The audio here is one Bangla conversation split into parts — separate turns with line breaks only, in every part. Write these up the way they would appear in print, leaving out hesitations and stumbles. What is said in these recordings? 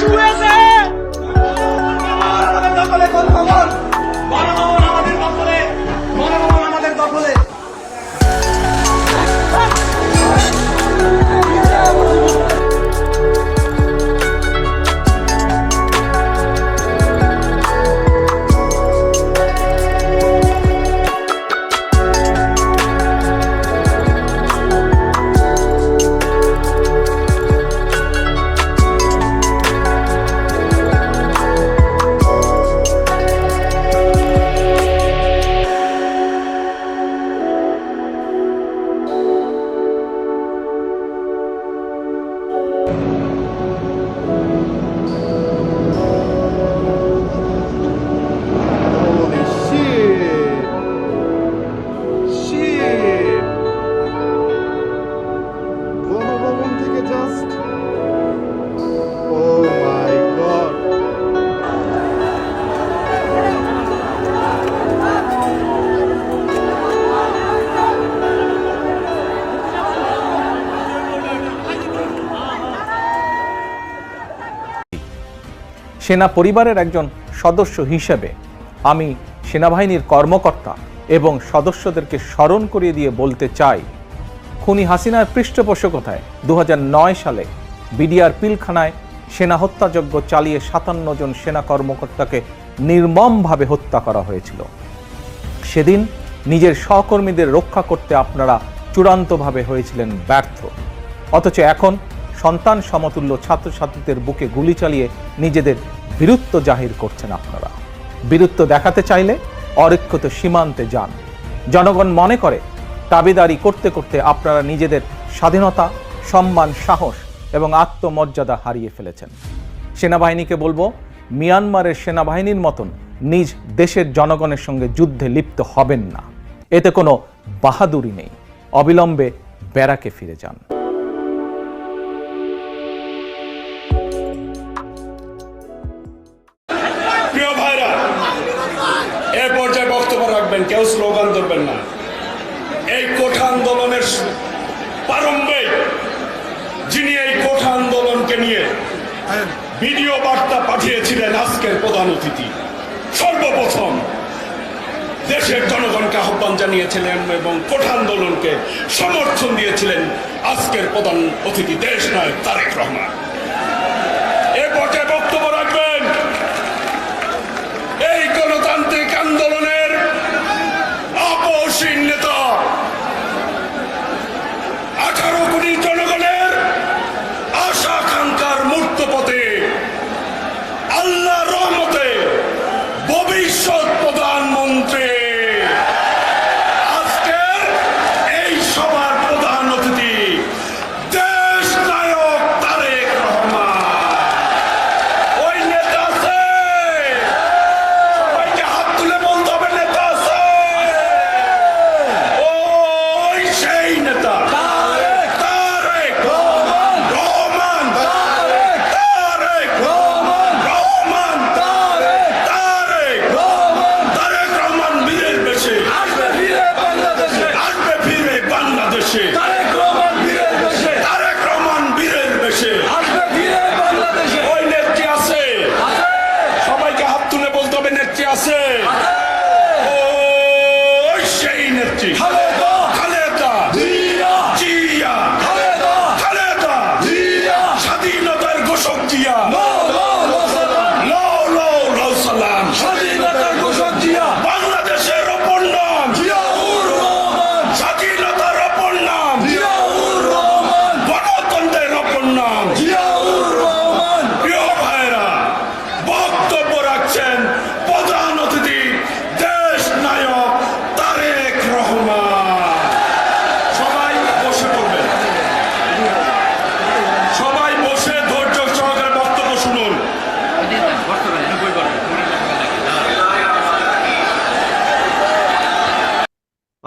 শুরু হয়েছে। আমাদের দখলে কোন খবর? গণভবন আমাদের দখলে, গণভবন আমাদের দখলে।
Holy shit! Shit! গণভবন থেকে জাস্ট ও মাই গড!
সেনা পরিবারের একজন সদস্য হিসেবে আমি সেনাবাহিনীর কর্মকর্তা এবং সদস্যদেরকে স্মরণ করিয়ে দিয়ে বলতে চাই, খুনি হাসিনার পৃষ্ঠপোষকতায় 2009 সালে বিডিআর পিলখানায় সেনা হত্যাযজ্ঞ চালিয়ে 57 জন সেনা কর্মকর্তাকে নির্মমভাবে হত্যা করা হয়েছিল। সেদিন নিজের সহকর্মীদের রক্ষা করতে আপনারা চূড়ান্তভাবে হয়েছিলেন ব্যর্থ, অথচ এখন সন্তান সমতুল্য ছাত্রছাত্রীদের বুকে গুলি চালিয়ে নিজেদের বীরত্ব জাহির করছেন আপনারা। বীরত্ব দেখাতে চাইলে অরক্ষিত সীমান্তে যান। জনগণ মনে করে দাবিদারি করতে করতে আপনারা নিজেদের স্বাধীনতা, সম্মান, সাহস এবং আত্মমর্যাদা হারিয়ে ফেলেছেন। সেনাবাহিনীকে বলবো, মিয়ানমারের সেনাবাহিনীর মতন নিজ দেশের জনগণের সঙ্গে যুদ্ধে লিপ্ত হবেন না। এতে কোনো বাহাদুরি নেই। অবিলম্বে ব্যারাকে ফিরে যান।
প্রিয় ভাইরা, এ পর্যায়ে বক্তব্য রাখবেন, কেউ স্লোগান ধরবেন না। এই কোঠা আন্দোলনের প্রারম্ভে যিনি এই কোঠা আন্দোলনকে নিয়ে ভিডিও বার্তা পাঠিয়েছিলেন আজকের প্রধান অতিথি, সর্বপ্রথম দেশের জনগণকে আহ্বান জানিয়েছিলেন এবং কোঠা আন্দোলনকে সমর্থন দিয়েছিলেন আজকের প্রধান অতিথি দেশ নায়ক তারেক রহমান। এ পর্যায়ে বক্তব্য রাখবেন এই গণতান্ত্রিক আন্দোলনের আপসীন নেতা, 18 কোটি জনগণের আশা আকাঙ্ক্ষার মূর্ত পথে আল্লাহর রহমতে ভবিষ্যৎ প্রধানমন্ত্রী, আজকের এই সভার প্রধান অতিথি দেশ নায়ক তারেক রহমান। ওই নেতা আছে, সবাইকে হাত তুলে বলতে হবে নেতা আছে। ওই সেই নেতা তারেক রহমান, তারেক রহমান, তারেক রহমান বীরের বেশে আসবে ফিরে বাংলাদেশে। তারেক রহমান বীরের বেশে ওই নেত্রী আছে, সবাইকে হাত তুলে বলতে হবে নেত্রী আছে। ওই সেই নেত্রী খালেদা জিয়া, খালেদা স্বাধীনতার ঘোষক জিয়া, লাউ সালাম, স্বাধীনতার ঘোষক জিয়া, বাংলাদেশের অপর নাম স্বাধীনতার অপর নাম, গণতন্ত্রের অপর নাম। প্রিয় ভাইরা, বক্তব্য রাখছেন প্রধান অতিথি দেশ নায়ক তারেক রহমান। সবাই বসে পড়বেন, সবাই বসে ধৈর্য সহকারে বক্তব্য শুনুন।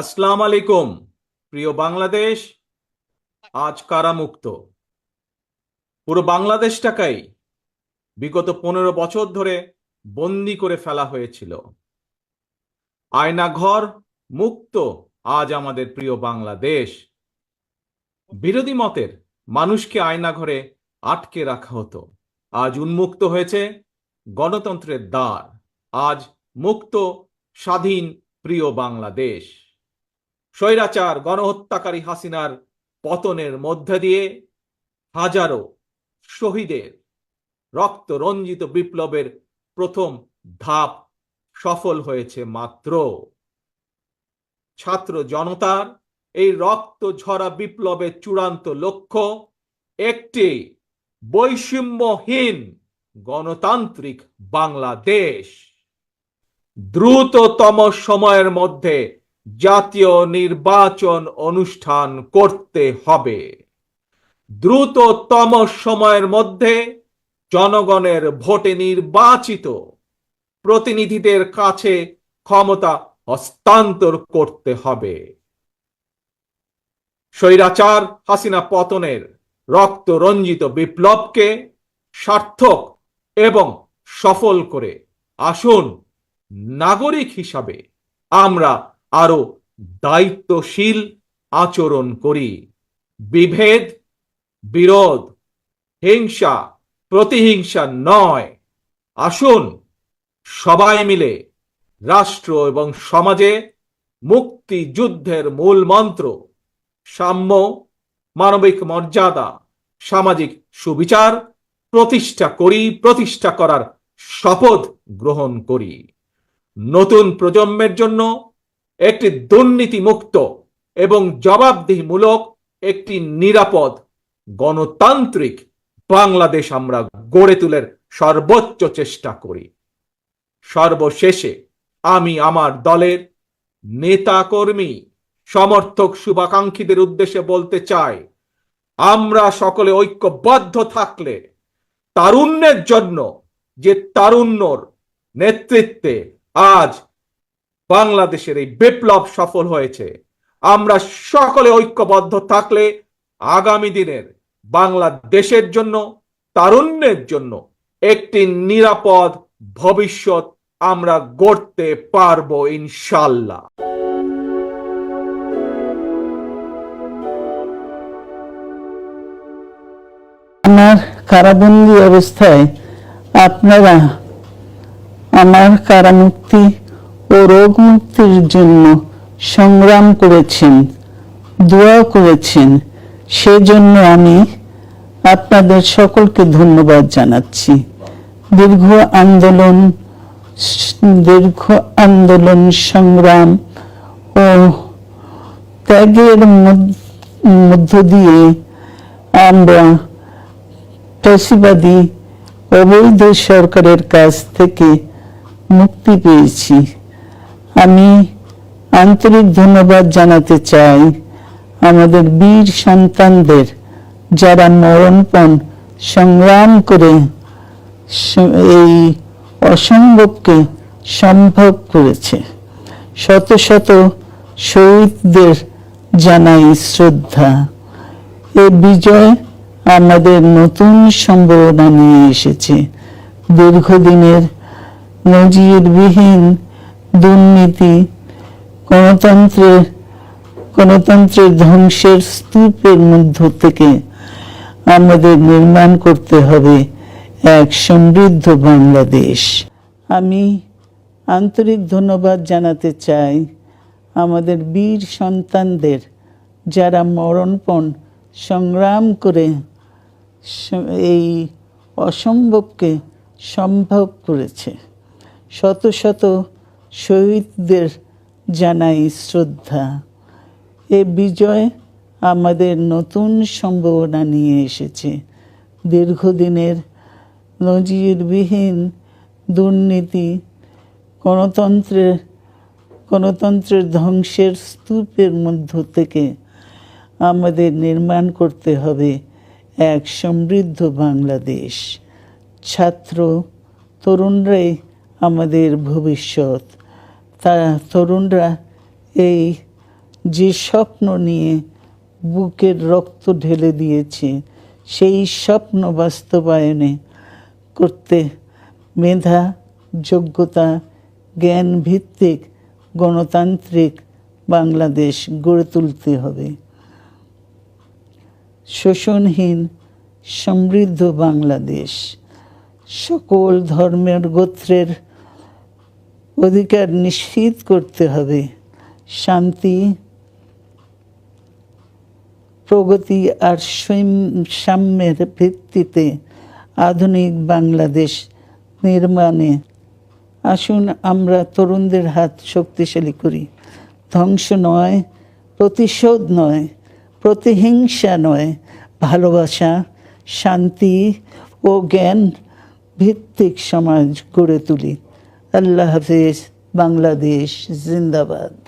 আসসালামু আলাইকুম। প্রিয় বাংলাদেশ আজ কারামুক্ত। পুরো বাংলাদেশটাকেই বিগত 15 বছর ধরে বন্দি করে ফেলা হয়েছিল। আয়নাঘর মুক্ত আজ আমাদের প্রিয় বাংলাদেশ। বিরোধী মতের মানুষকে আয়নাঘরে আটকে রাখা হতো। আজ উন্মুক্ত হয়েছে গণতন্ত্রের দ্বার। আজ মুক্ত, স্বাধীন, প্রিয় বাংলাদেশ। স্বৈরাচার গণহত্যাকারী হাসিনার পতনের মধ্যে দিয়ে হাজারো শহীদের রক্ত রঞ্জিত বিপ্লবের প্রথম ধাপ সফল হয়েছে মাত্র। ছাত্র জনতার এই রক্ত ঝরা বিপ্লবের চূড়ান্ত লক্ষ্য একটি বৈষম্যহীন গণতান্ত্রিক বাংলাদেশ। দ্রুততম সময়ের মধ্যে জাতীয় নির্বাচন অনুষ্ঠান করতে হবে। দ্রুততম সময়ের মধ্যে জনগণের ভোটে নির্বাচিত প্রতিনিধিদের কাছে ক্ষমতা হস্তান্তর করতে হবে। স্বৈরাচার হাসিনা পতনের রক্ত রঞ্জিত বিপ্লবকে সার্থক এবং সফল করে আসুন নাগরিক হিসাবে আমরা আরো দায়িত্বশীল আচরণ করি। বিভেদ, বিরোধ, হিংসা, প্রতিহিংসা নয়। আসুন সবাই মিলে রাষ্ট্র এবং সমাজে মুক্তিযুদ্ধের মূল মন্ত্র সাম্য, মানবিক মর্যাদা, সামাজিক সুবিচার প্রতিষ্ঠা করার শপথ গ্রহণ করি। নতুন প্রজন্মের জন্য একটি দুর্নীতিমুক্ত এবং জবাবদিহিমূলক একটি নিরাপদ গণতান্ত্রিক বাংলাদেশ আমরা গড়ে তোলার সর্বোচ্চ চেষ্টা করি। সর্বশেষে আমি আমার দলের নেতা কর্মী, সমর্থক, শুভাকাঙ্ক্ষীদের উদ্দেশ্যে বলতে চাই, আমরা সকলে ঐক্যবদ্ধ থাকলে তারুণ্যের জন্য যে তারুণ্যর নেতৃত্বে আজ বাংলাদেশের এই বিপ্লব সফল হয়েছে, আমরা সকলে ঐক্যবদ্ধ থাকলে আগামী দিনের বাংলাদেশের জন্য, তারুণ্যের জন্য একটি নিরাপদ ভবিষ্যৎ আমরা গড়তে পারবো ইনশাআল্লাহ।
আমার কারাবন্দী অবস্থায় আপনারা আমার কারামুক্তি ও রোগ মুক্তির জন্য সংগ্রাম করেছেন, দোয়া করেছেন। সেজন্য আমি আপনাদের সকলকে ধন্যবাদ জানাচ্ছি। দীর্ঘ আন্দোলন সংগ্রাম ও ত্যাগের মধ্য দিয়ে আমরা ফ্যাসিবাদী অবৈধ সরকারের কাছ থেকে মুক্তি পেয়েছি। আমি আন্তরিক ধন্যবাদ জানাতে চাই আমাদের বীর সন্তানদের, যারা মরণপণ সংগ্রাম করে এই অসম্ভবকে সম্ভব করেছে। শত শত শহীদদের জানাই শ্রদ্ধা। এই বিজয় আমাদের নতুন সম্ভাবনা নিয়ে এসেছে। দীর্ঘদিনের নজিরবিহীন দুর্নীতি, গণতন্ত্রের ধ্বংসের স্তূপের মধ্য থেকে আমাদের নির্মাণ করতে হবে এক সমৃদ্ধ বাংলাদেশ। আমি আন্তরিক ধন্যবাদ জানাতে চাই আমাদের বীর সন্তানদের, যারা মরণপণ সংগ্রাম করে এই অসম্ভবকে সম্ভব করেছে। শত শত শহীদদের জানাই শ্রদ্ধা। এ বিজয় আমাদের নতুন সম্ভাবনা নিয়ে এসেছে। দীর্ঘদিনের নজিরবিহীন দুর্নীতি, গণতন্ত্রের ধ্বংসের স্তূপের মধ্য থেকে আমাদের নির্মাণ করতে হবে এক সমৃদ্ধ বাংলাদেশ। ছাত্র তরুণরাই আমাদের ভবিষ্যৎ। তরুণরা এই যে স্বপ্ন নিয়ে বুকের রক্ত ঢেলে দিয়েছে, সেই স্বপ্ন বাস্তবায়নে করতে মেধা, যোগ্যতা, জ্ঞান ভিত্তিক গণতান্ত্রিক বাংলাদেশ গড়ে তুলতে হবে। শোষণহীন সমৃদ্ধ বাংলাদেশ সকল ধর্মের গোত্রের অধিকার নিশ্চিত করতে হবে। শান্তি, প্রগতি আর সাম্যের ভিত্তিতে আধুনিক বাংলাদেশ নির্মাণে আসুন আমরা তরুণদের হাত শক্তিশালী করি। ধ্বংস নয়, প্রতিশোধ নয়, প্রতিহিংসা নয়, ভালোবাসা, শান্তি ও জ্ঞান ভিত্তিক সমাজ গড়ে তুলি। আল্লাহ হাফেজ। বাংলাদেশ জিন্দাবাদ।